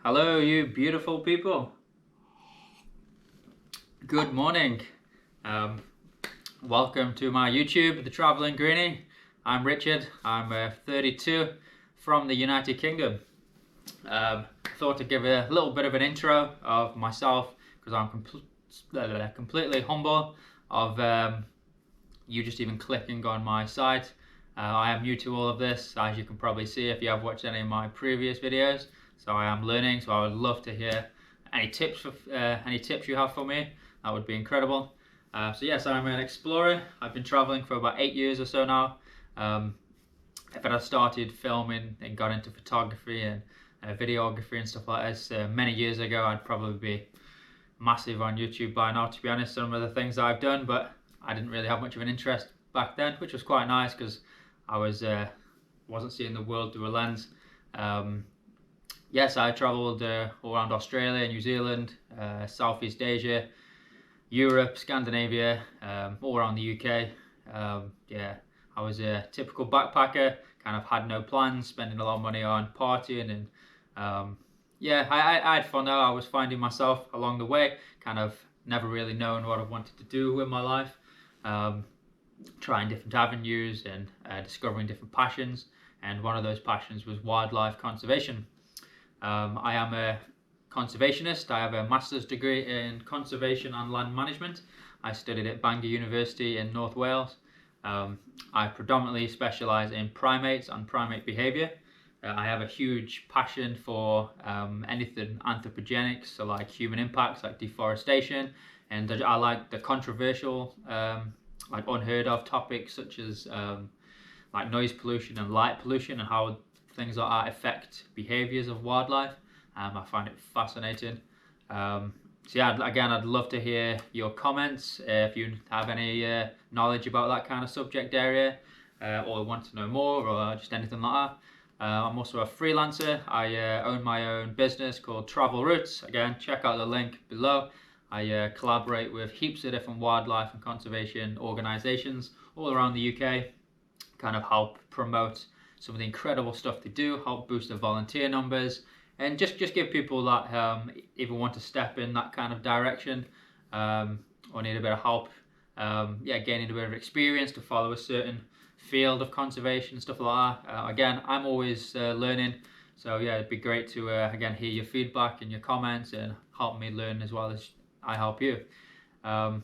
Hello, you beautiful people. Good morning. Welcome to my YouTube, the Travelling Greenie. I'm Richard. I'm 32 from the United Kingdom. I thought to give a little bit of an intro of myself because I'm completely humble of you just even clicking on my site. I am new to all of this, as you can probably see if you have watched any of my previous videos. So I am learning, so I would love to hear any tips you have for me. That would be incredible. So yes, I'm an explorer. I've been traveling for about 8 years or so now. If I started filming and got into photography and videography and stuff like this many years ago, I'd probably be massive on YouTube by now, to be honest. Some of the things I've done, but I didn't really have much of an interest back then, which was quite nice because I wasn't seeing the world through a lens. Yes, I travelled all around Australia, New Zealand, Southeast Asia, Europe, Scandinavia, all around the UK. Yeah, I was a typical backpacker, kind of had no plans, spending a lot of money on partying, and yeah, I had fun though. I was finding myself along the way, kind of never really knowing what I wanted to do with my life, trying different avenues and discovering different passions, and one of those passions was wildlife conservation. I am a conservationist. I have a master's degree in conservation and land management. I studied at Bangor University in North Wales. I predominantly specialise in primates and primate behaviour. I have a huge passion for anything anthropogenic, so like human impacts, like deforestation, and I like the controversial, like unheard of topics such as like noise pollution and light pollution and how things like that affect behaviours of wildlife. I find it fascinating. So yeah, again, I'd love to hear your comments if you have any knowledge about that kind of subject area, or want to know more, or just anything like that. I'm also a freelancer. I own my own business called Travel Routes. Again, check out the link below. I collaborate with heaps of different wildlife and conservation organisations all around the UK, kind of help promote some of the incredible stuff they do, help boost the volunteer numbers, and just give people that either want to step in that kind of direction, or need a bit of help, yeah, gaining a bit of experience to follow a certain field of conservation, stuff like that. Again, I'm always learning, so yeah, it'd be great to again hear your feedback and your comments and help me learn as well as I help you. So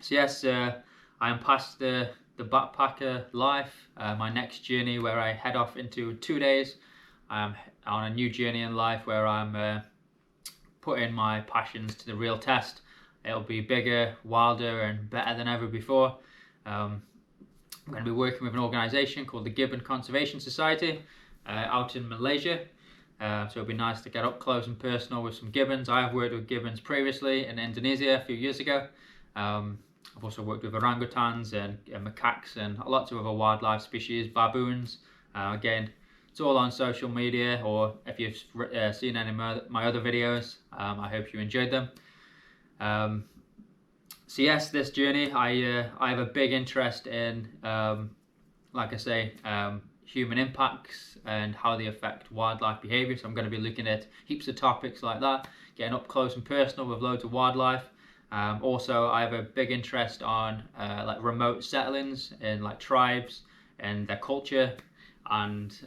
yes, I am past the backpacker life. My next journey, where I head off into 2 days, I'm on a new journey in life where I'm putting my passions to the real test. It'll be bigger, wilder, and better than ever before. I'm going to be working with an organisation called the Gibbon Conservation Society out in Malaysia. So it'll be nice to get up close and personal with some gibbons. I have worked with gibbons previously in Indonesia a few years ago. I've also worked with orangutans and macaques and lots of other wildlife species, baboons. Again, it's all on social media, or if you've seen any of my other videos, I hope you enjoyed them. So yes, this journey, I have a big interest in, like I say, human impacts and how they affect wildlife behaviour. So I'm going to be looking at heaps of topics like that, getting up close and personal with loads of wildlife. Also, I have a big interest on like remote settlings and like tribes and their culture, and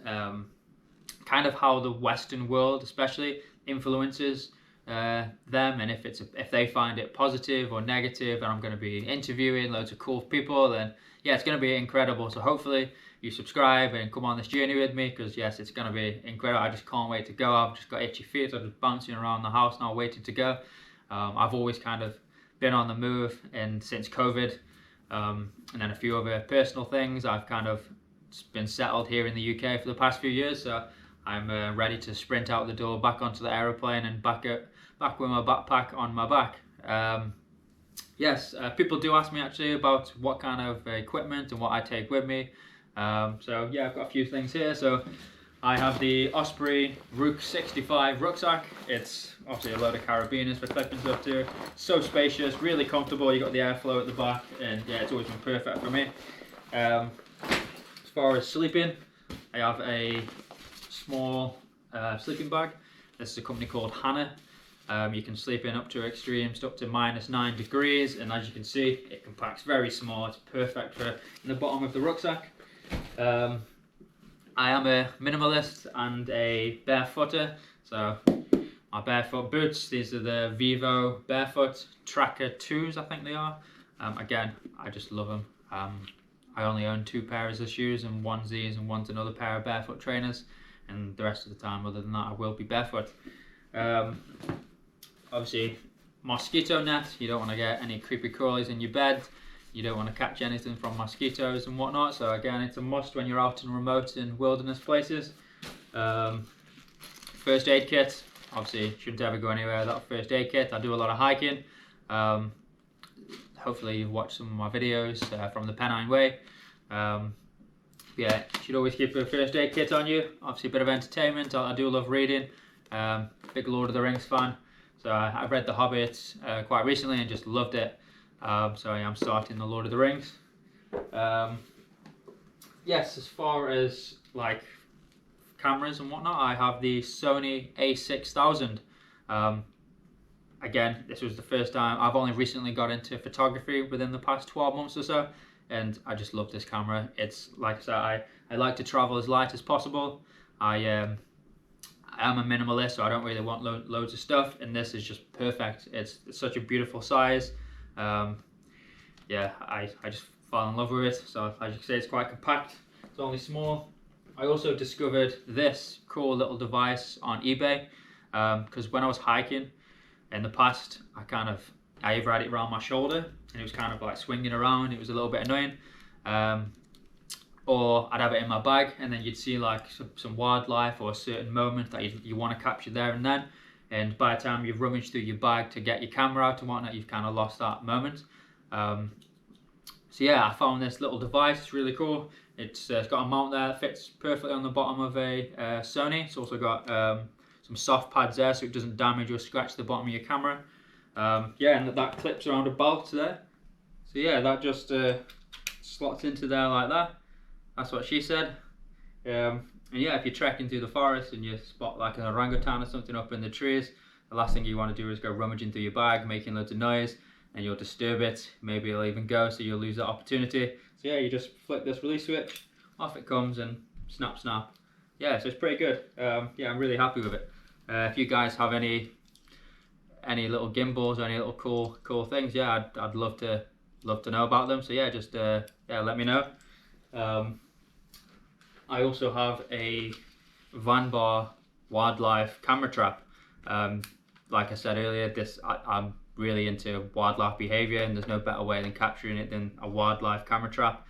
kind of how the Western world especially influences them, and if they find it positive or negative. And I'm going to be interviewing loads of cool people, and yeah, it's going to be incredible. So hopefully you subscribe and come on this journey with me, because yes, it's going to be incredible. I just can't wait to go. I've just got itchy feet. I'm just bouncing around the house now waiting to go. I've always kind of been on the move, and since COVID, and then a few other personal things, I've kind of been settled here in the UK for the past few years. So I'm ready to sprint out the door, back onto the aeroplane, and back with my backpack on my back. Yes, people do ask me actually about what kind of equipment and what I take with me. So yeah, I've got a few things here. So I have the Osprey Rook 65 rucksack. It's obviously a load of carabiners for clipping stuff too. So spacious, really comfortable. You got the airflow at the back, and yeah, it's always been perfect for me. As far as sleeping, I have a small sleeping bag. This is a company called Hannah. You can sleep in up to extremes, up to -9 degrees, and as you can see, it compacts very small. It's perfect for in the bottom of the rucksack. I am a minimalist and a barefooter, so my barefoot boots, these are the Vivo Barefoot Tracker 2s, I think they are. Again, I just love them. I only own 2 pairs of shoes, and one's these and one's another pair of barefoot trainers, and the rest of the time, other than that, I will be barefoot. Obviously, mosquito net, you don't want to get any creepy crawlies in your bed. You don't want to catch anything from mosquitoes and whatnot, so again, it's a must when you're out in remote and wilderness places. First aid kit, obviously shouldn't ever go anywhere without a first aid kit. I do a lot of hiking. Hopefully you've watched some of my videos from the Pennine Way. Yeah, you should always keep a first aid kit on you. Obviously a bit of entertainment. I do love reading. Big Lord of the Rings fan. So I've read The Hobbit quite recently and just loved it. So I am starting The Lord of the Rings. Yes, as far as like cameras and whatnot, I have the Sony a6000. Again, this was the first time. I've only recently got into photography within the past 12 months or so, and I just love this camera. It's like I said, I like to travel as light as possible. I am a minimalist, so I don't really want loads of stuff, and this is just perfect. It's such a beautiful size. Yeah, I just fell in love with it. So as you can see, it's quite compact. It's only small. I also discovered this cool little device on eBay because when I was hiking in the past, I either had it around my shoulder and it was kind of like swinging around. It was a little bit annoying. Or I'd have it in my bag, and then you'd see like some wildlife or a certain moment that you want to capture there and then. And by the time you've rummaged through your bag to get your camera out and whatnot, you've kind of lost that moment. So yeah, I found this little device. It's really cool. It's got a mount there that fits perfectly on the bottom of a Sony. It's also got some soft pads there so it doesn't damage or scratch the bottom of your camera. Yeah, and that clips around a belt there. So yeah, that just slots into there like that. That's what she said. And yeah, if you're trekking through the forest and you spot like an orangutan or something up in the trees, the last thing you want to do is go rummaging through your bag, making loads of noise, and you'll disturb it. Maybe it'll even go, so you'll lose that opportunity. So yeah, you just flick this release switch, off it comes, and snap, snap. Yeah, so it's pretty good. Yeah, I'm really happy with it. If you guys have any little gimbals or any little cool things, yeah, I'd love to know about them. So yeah, just yeah, let me know. I also have a Vanbar wildlife camera trap. Like I said earlier, I'm really into wildlife behavior, and there's no better way than capturing it than a wildlife camera trap.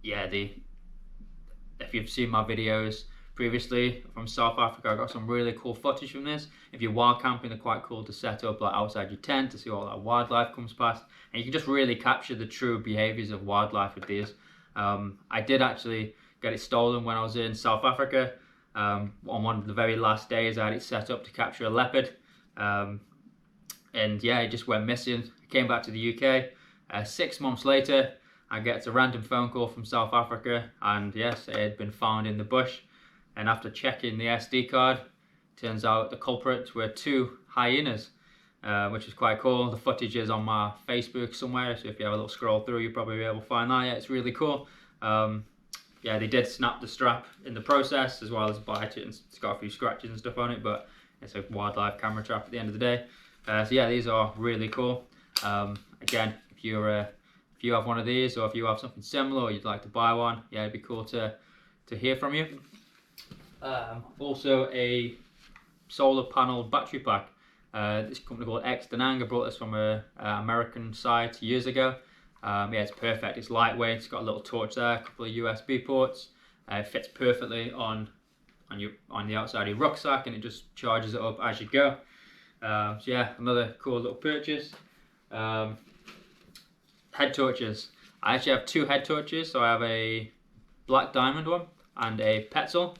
Yeah, if you've seen my videos previously from South Africa, I got some really cool footage from this. If you're wild camping, they're quite cool to set up like outside your tent to see all that wildlife comes past, and you can just really capture the true behaviors of wildlife with these. I did actually get it stolen when I was in South Africa. On one of the very last days, I had it set up to capture a leopard, and yeah, it just went missing. I came back to the UK. 6 months later, I get a random phone call from South Africa, and yes, it had been found in the bush. And after checking the SD card, turns out the culprits were 2 hyenas, which is quite cool. The footage is on my Facebook somewhere, so if you have a little scroll through, you'll probably be able to find that. Yeah, it's really cool. Yeah, they did snap the strap in the process, as well as bite it, and it's got a few scratches and stuff on it, but it's a wildlife camera trap at the end of the day. So yeah, these are really cool. Again, if you have one of these, or if you have something similar, or you'd like to buy one, yeah, it'd be cool to hear from you. Also a solar panel battery pack. This company called Exhilarating. I brought this from an American site years ago. Yeah, it's perfect. It's lightweight. It's got a little torch there, a couple of USB ports. It fits perfectly on the outside of your rucksack, and it just charges it up as you go. So yeah, another cool little purchase. Head torches. I actually have 2 head torches. So I have a black diamond one and a Petzl.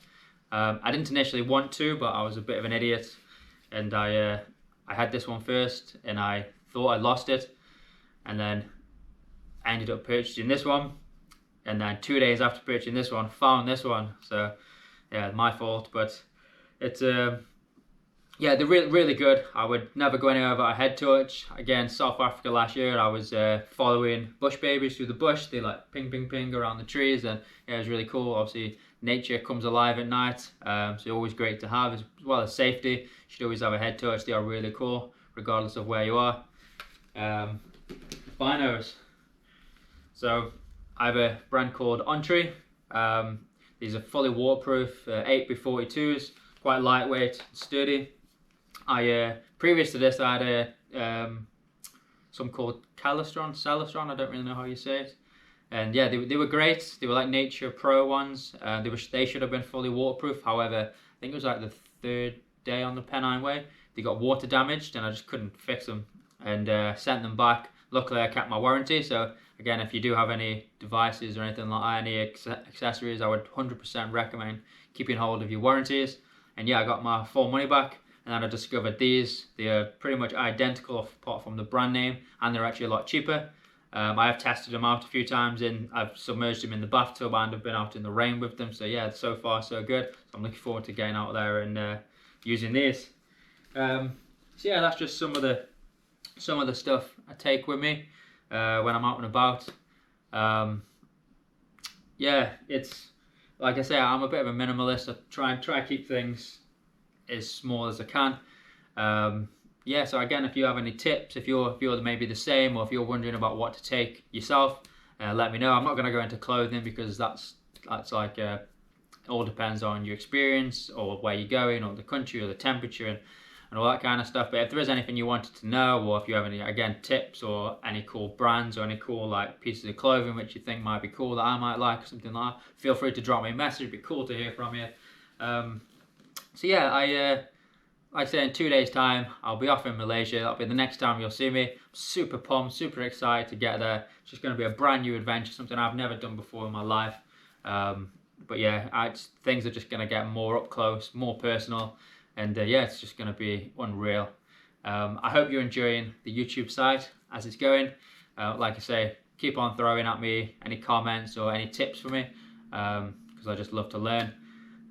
I didn't initially want to, but I was a bit of an idiot, and I had this one first, and I thought I lost it, and then I ended up purchasing this one, and then 2 days after purchasing this one, found this one. So yeah, my fault, but it's yeah, they're really good. I would never go anywhere without a head torch. Again, South Africa last year, I was following bush babies through the bush. They like ping, ping, ping around the trees, and yeah, it was really cool. Obviously, nature comes alive at night, so always great to have, as well as safety. You should always have a head torch. They are really cool, regardless of where you are. Binos. So I have a brand called Entree. These are fully waterproof, 8x42s, quite lightweight, sturdy. Previous to this, I had some called Calistron, I don't really know how you say it. And yeah, they were great. They were like Nature Pro ones. They should have been fully waterproof. However, I think it was like the 3rd day on the Pennine Way, they got water damaged, and I just couldn't fix them, and sent them back. Luckily, I kept my warranty. So again, if you do have any devices or anything like that, any accessories, I would 100% recommend keeping hold of your warranties. And yeah, I got my full money back. And then I discovered these. They are pretty much identical apart from the brand name, and they're actually a lot cheaper. I have tested them out a few times, and I've submerged them in the bathtub, and I've been out in the rain with them. So yeah, so far so good. So I'm looking forward to getting out there and using these. So yeah, that's just some of the stuff I take with me when I'm out and about. Yeah, it's like I say, I'm a bit of a minimalist. I try to keep things as small as I can. Yeah, so again, if you have any tips, if you're maybe the same, or if you're wondering about what to take yourself, let me know. I'm not going to go into clothing, because that's like it all depends on your experience, or where you're going, or the country, or the temperature, and all that kind of stuff. But if there is anything you wanted to know, or if you have any, again, tips, or any cool brands, or any cool like pieces of clothing which you think might be cool that I might like, or something like that, feel free to drop me a message. It'd be cool to hear from you. So yeah, like I say, in 2 days' time, I'll be off in Malaysia. That'll be the next time you'll see me. I'm super pumped, super excited to get there. It's just going to be a brand new adventure, something I've never done before in my life. But yeah, things are just going to get more up close, more personal, and yeah, it's just going to be unreal. I hope you're enjoying the YouTube side as it's going. Like I say, keep on throwing at me any comments or any tips for me, because I just love to learn.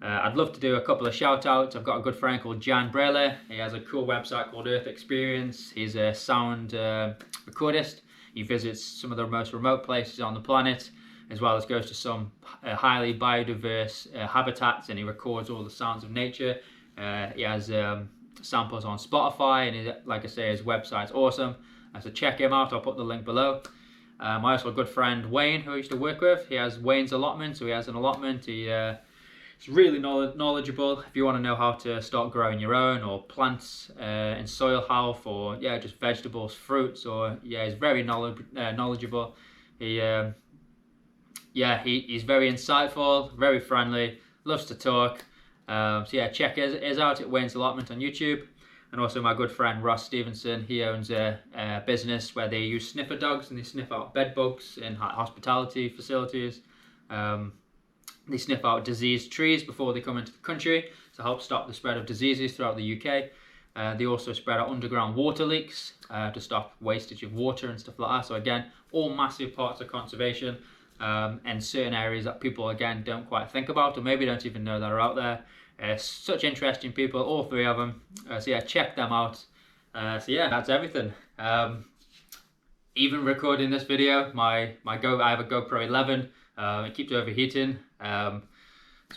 I'd love to do a couple of shout outs. I've got a good friend called Jan Brele. He has a cool website called Earth Experience. He's a sound recordist. He visits some of the most remote places on the planet, as well as goes to some highly biodiverse habitats, and he records all the sounds of nature. He has samples on Spotify, and like I say, his website's awesome. So check him out. I'll put the link below. My also good friend Wayne, who I used to work with, he has Wayne's allotment. So he has an allotment. He's really knowledgeable. If you want to know how to start growing your own, or plants and soil health, or yeah, just vegetables, fruits, or yeah, he's very knowledgeable. He's very insightful, very friendly, loves to talk. So yeah, check his out at Wayne's Allotment on YouTube. And also my good friend Ross Stevenson, he owns a business where they use sniffer dogs, and they sniff out bed bugs in hospitality facilities. They sniff out diseased trees before they come into the country to help stop the spread of diseases throughout the UK. They also spread out underground water leaks to stop wastage of water and stuff like that. So again, all massive parts of conservation, and certain areas that people again don't quite think about, or maybe don't even know that are out there. Such interesting people, all three of them. So yeah, check them out. So yeah, that's everything. Even recording this video, I have a GoPro 11. It keeps overheating. So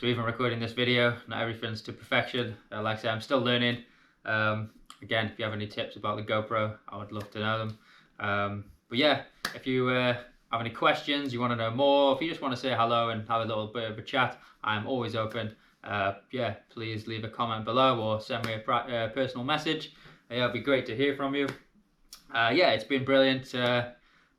even recording this video, not everything's to perfection. Like I say, I'm still learning. Again, if you have any tips about the GoPro, I would love to know them. But yeah, if you have any questions, you want to know more, if you just want to say hello and have a little bit of a chat, I'm always open. Yeah, please leave a comment below, or send me a personal message. Yeah, it'd be great to hear from you. Yeah, it's been brilliant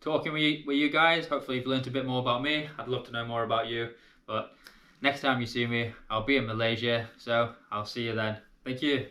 talking with you guys. Hopefully you've learned a bit more about me. I'd love to know more about you. But next time you see me, I'll be in Malaysia. So I'll see you then. Thank you.